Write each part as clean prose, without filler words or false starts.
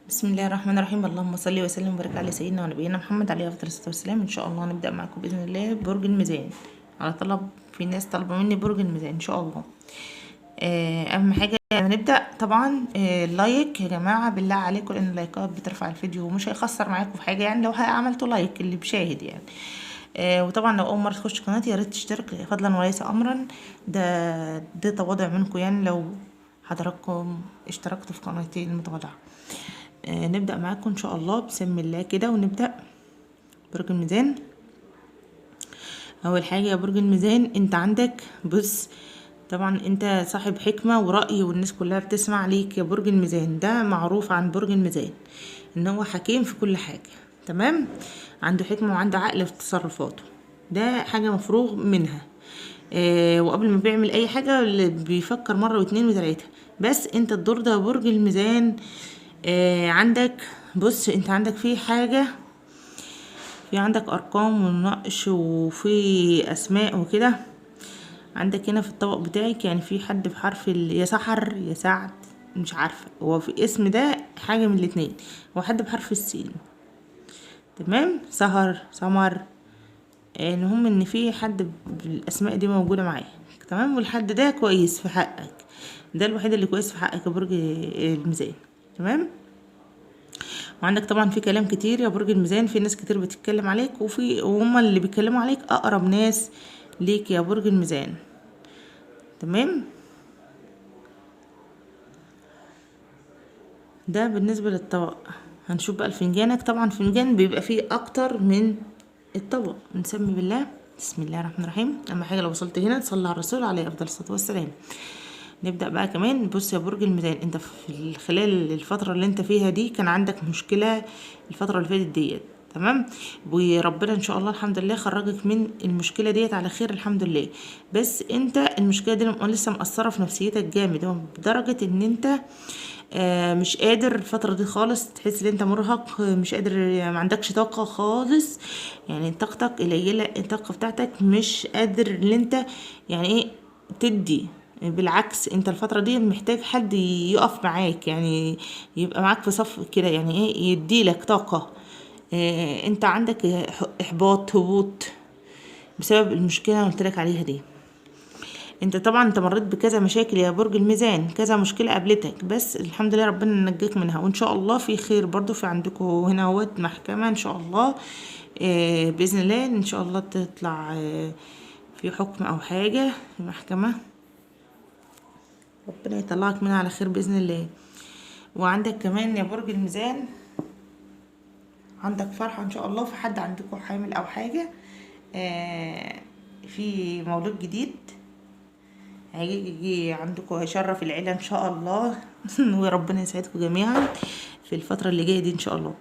بسم الله الرحمن الرحيم. اللهم صل وسلم وبارك على سيدنا ونبينا محمد عليه افضل الصلاه والسلام. ان شاء الله هنبدا معاكم باذن الله برج الميزان على طلب. في ناس طالبه مني برج الميزان ان شاء الله. اهم حاجه هنبدا طبعا. لايك يا جماعه بالله عليكم، لان اللايكات بترفع الفيديو ومش هيخسر معاكم في حاجه، يعني لو عملتوا لايك اللي بيشاهد يعني. وطبعا لو اول مره تخش قناتي يا ريت تشترك فضلا وليس امرا. ده تواضع منكم، يعني لو حضراتكم اشتركتوا في قناتي المتواضعه. نبدأ معاكم ان شاء الله بسم الله كده ونبدأ. برج الميزان، اول حاجة يا برج الميزان انت عندك بص، طبعا انت صاحب حكمة ورأي والناس كلها بتسمع ليك يا برج الميزان. ده معروف عن برج الميزان ان هو حكيم في كل حاجة، تمام. عنده حكمة وعنده عقل في تصرفاته، ده حاجة مفروغ منها. وقبل ما بيعمل اي حاجة بيفكر مرة واتنين وتلاتة. بس انت الدور ده يا برج الميزان. عندك بص، انت عندك في حاجة، في عندك ارقام ونقش وفي اسماء وكده. عندك هنا في الطبق بتاعك يعني في حد في حرف يا سحر يا سعد، مش عارفة هو في اسم ده حاجة من الاتنين. هو حد بحرف السين، تمام. سهر سمر. المهم ان في حد بالاسماء دي موجودة معايا، تمام. والحد ده كويس في حقك، ده الوحيد اللي كويس في حقك يا برج الميزان، تمام. وعندك طبعا في كلام كتير يا برج الميزان، في ناس كتير بتتكلم عليك، وهم اللي بيتكلموا عليك اقرب ناس ليك يا برج الميزان، تمام. ده بالنسبة للطبق. هنشوف بقى الفنجانك. طبعا فنجان بيبقى فيه اكتر من الطبق. نسمي بالله. بسم الله الرحمن الرحيم. اهم حاجة لو وصلت هنا تصلي على الرسول عليه افضل الصلاة والسلام. نبدأ بقى كمان. بص يا برج الميزان، انت في خلال الفترة اللي انت فيها دي كان عندك مشكلة الفترة اللي فاتت ديت، تمام. وربنا ان شاء الله الحمد لله خرجك من المشكلة ديت على خير الحمد لله. بس انت المشكلة دي لسه مأثرة في نفسيتك جامد، بدرجة ان انت مش قادر الفترة دي خالص، تحس ان انت مرهق، مش قادر، ما عندكش طاقة خالص. يعني طاقتك قليلة، الطاقة بتاعتك مش قادر ان انت يعني ايه تدي. بالعكس انت الفترة دي محتاج حد يقف معاك، يعني يبقى معاك في صف كده، يعني ايه يديلك طاقة. انت عندك احباط هبوط بسبب المشكلة اللي قلت لك عليها دي. انت طبعا انت مريت بكذا مشاكل يا برج الميزان، كذا مشكلة قابلتك، بس الحمد لله ربنا نجاك منها، وان شاء الله في خير برضو. في عندكم هنا اهوت محكمة ان شاء الله. بإذن الله ان شاء الله تطلع في حكم او حاجة في محكمة، ربنا يطلعك منها على خير بإذن الله. وعندك كمان يا برج الميزان عندك فرحة ان شاء الله، في حد عندكم حامل او حاجة، في مولود جديد هيجي عندكم، هيشرف العيلة ان شاء الله. وربنا يسعدكم جميعا في الفترة اللي جاية دي ان شاء الله.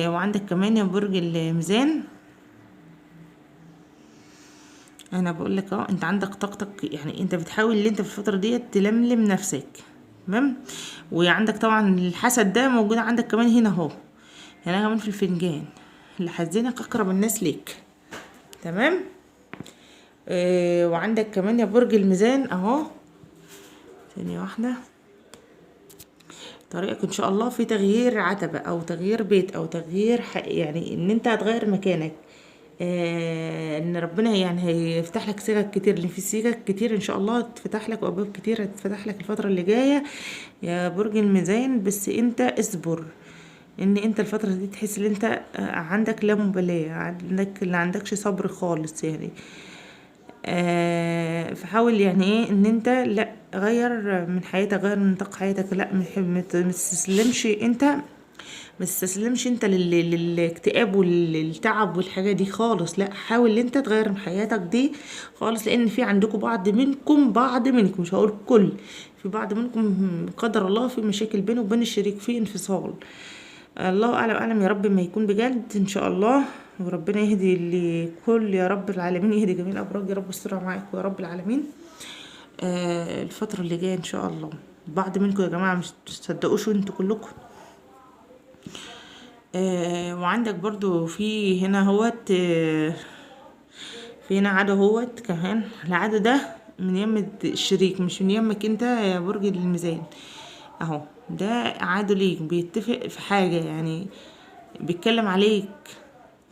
وعندك كمان يا برج الميزان، انا بقول لك انت عندك طاقتك، يعني انت بتحاول ان انت في الفترة دي تلملم نفسك، تمام. وعندك طبعا الحسد ده موجود عندك كمان هنا اهو، هنا كمان في الفنجان اللي حزنك اقرب الناس ليك، تمام. وعندك كمان يا برج الميزان اهو، ثانية واحدة، طريقك ان شاء الله في تغيير عتبة او تغيير بيت او تغيير يعني ان انت هتغير مكانك. ان ربنا يعني هيفتح لك سكك كتير، لان في سكك كتير ان شاء الله تفتح لك وابواب كتير هتفتح لك الفترة اللي جاية يا برج الميزان. بس انت اصبر، ان انت الفترة دي تحس ان انت عندك لا مبالاة، عندك اللي عندكش صبر خالص يعني. فحاول يعني ايه ان انت لا غير من حياتك، غير من نطاق حياتك، لا ما تستسلمش انت، ما تستسلمش انت للاكتئاب والتعب والحاجه دي خالص. لا حاول ان انت تغير من حياتك دي خالص، لان في عندكم بعض منكم مش هقول كل، في بعض منكم قدر الله في مشاكل بينه وبين الشريك، في انفصال. الله اعلم يا رب ما يكون بجد ان شاء الله. وربنا يهدي لكل يا رب العالمين، يهدي جميع الابراج يا رب، استرها معاكم يا رب العالمين. الفترة اللي جاية ان شاء الله بعض منكم يا جماعة مش تصدقوش وانتوا كلكم. وعندك برضو في هنا هوت، في هنا عدو هوت كمان. العدو ده من يم الشريك مش من يمك انت يا برج الميزان اهو. ده عادو ليك، بيتفق في حاجة يعني، بيتكلم عليك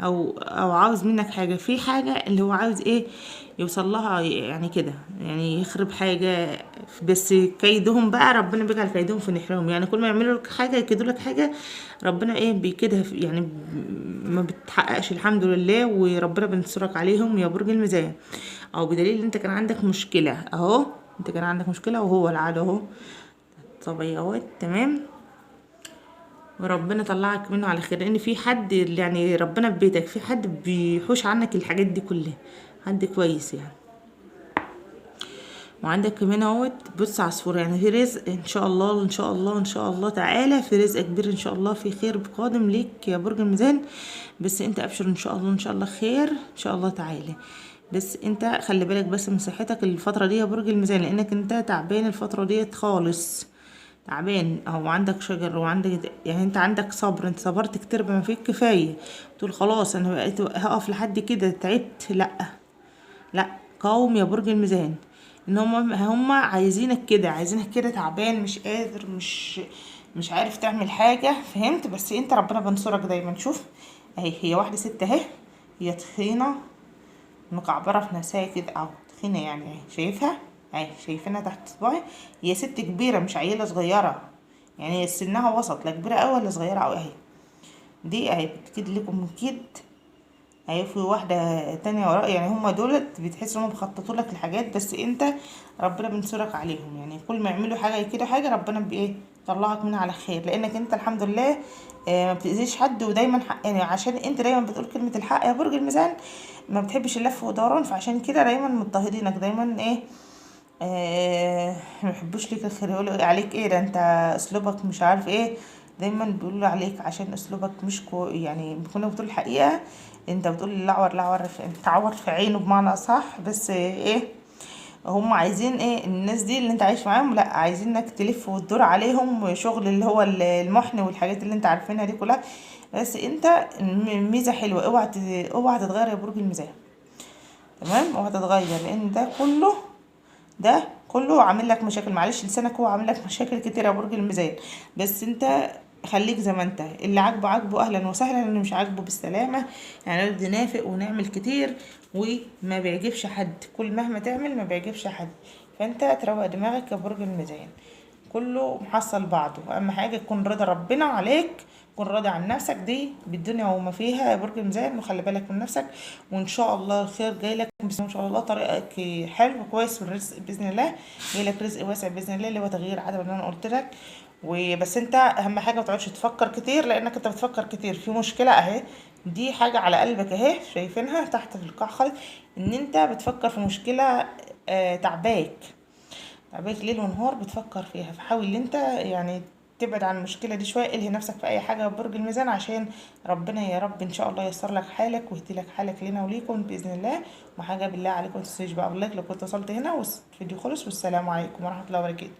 او عاوز منك حاجة، في حاجة اللي هو عاوز ايه يوصل لها يعني كده، يعني يخرب حاجة. بس كيدهم بقى ربنا بيجعل كيدهم في نحرهم، يعني كل ما يعملوا لك حاجة يكيدوا لك حاجة، ربنا ايه بيكيدها يعني ما بتحققش الحمد لله، وربنا بينصرك عليهم يا برج الميزان. او بدليل ان انت كان عندك مشكلة اهو، انت كان عندك مشكلة وهو العادة اهو طبيعي اهو تمام، وربنا طلعك منه على خير، لان في حد يعني ربنا في بيتك، في حد بيحوش عنك الحاجات دي كلها، حد كويس يعني. وعندك كمان اهوت بص عصفور، يعني في رزق ان شاء الله، ان شاء الله، ان شاء الله تعالى، في رزق كبير ان شاء الله، في خير قادم ليك يا برج الميزان. بس انت ابشر ان شاء الله، ان شاء الله خير ان شاء الله تعالى. بس انت خلي بالك بس من صحتك الفتره دي يا برج الميزان، لانك انت تعبان الفتره ديت خالص، تعبان او عندك شجر وعندك يعني انت عندك صبر، انت صبرت كتير بما فيه الكفايه، تقول خلاص انا بقيت هقف لحد كده تعبت، لا لا، قاوم يا برج الميزان، ان هم عايزينك كده، عايزينك كده تعبان مش قادر، مش عارف تعمل حاجه، فهمت؟ بس انت ربنا بينصرك دايما. شوف اهي هي واحده ست اهي، هي تخينه مكعبرة في نفسها كده اهو، تخينة يعني اهي، شايفها اهي، شايفينها تحت صباعي، هي ست كبيرة مش عيلة صغيرة، يعني سنها وسط، لا كبيرة اوي ولا صغيرة اوي اهي. دي اهي بتكيد لكم كيد اهي، في واحدة تانية وراء، يعني هما دولت بتحس انهم بيخططوا لك الحاجات، بس انت ربنا بينصرك عليهم، يعني كل ما يعملوا حاجة كده حاجة ربنا بايه طلعك منها على خير، لانك انت الحمد لله ما بتأذيش حد، ودايما حق يعني، عشان انت دايما بتقول كلمة الحق يا برج الميزان، ما بتحبش اللف ودوران، فعشان كده دايما مضطهدينك دايما ايه، ما بيحبوش ليك الخير، يقولوا عليك ايه ده انت اسلوبك مش عارف ايه، دايما بيقولوا عليك عشان اسلوبك مش يعني بيكونوا بتقول الحقيقه، انت بتقول لعور لعور تعور في عينه بمعنى اصح، بس ايه هم عايزين ايه الناس دي اللي انت عايش معاهم، لا عايزينك تلف وتدور عليهم شغل اللي هو المحن والحاجات اللي انت عارفينها دي كلها. بس انت ميزه حلوه، اوعى تتغير يا برج الميزان، تمام؟ اوعى تتغير، لان ده كله عامل لك مشاكل، معلش لسانك هو عامل لك مشاكل كتير يا برج الميزان، بس انت خليك زي ما انت، اللي عاجبه عاجبه اهلا وسهلا، اللي مش عاجبه بالسلامه، يعني نرضي نافق ونعمل كتير وما بيعجبش حد، كل مهما تعمل ما بيعجبش حد، فانت تروق دماغك يا برج الميزان، كله محصل بعضه، اهم حاجه تكون رضا ربنا عليك، تكون راضي عن نفسك دي بالدنيا وما فيها يا برج الميزان، وخلي بالك من نفسك، وان شاء الله الخير جاي لك، بس ان شاء الله طريقك حلو كويس، والرزق باذن الله جاي لك، رزق واسع باذن الله، اللي هو تغيير عادة اللي انا قلت لك. وبس انت اهم حاجه ما تقعدش تفكر كتير، لانك انت بتفكر كتير في مشكله اهي، دي حاجه على قلبك اهي، شايفينها تحت في القاع خالص، ان انت بتفكر في مشكله تعباك ليل ونهار بتفكر فيها، فحاول ان انت يعني تبعد عن المشكله دي شويه، الهي نفسك في اي حاجه برج الميزان، عشان ربنا يا رب ان شاء الله ييسر لك حالك ويهدي لك حالك لنا وليكم باذن الله. وحاجه بالله عليكم ما تنسوش بقى بالله لو كنت وصلت هنا والفيديو خلص، والسلام عليكم ورحمه الله وبركاته.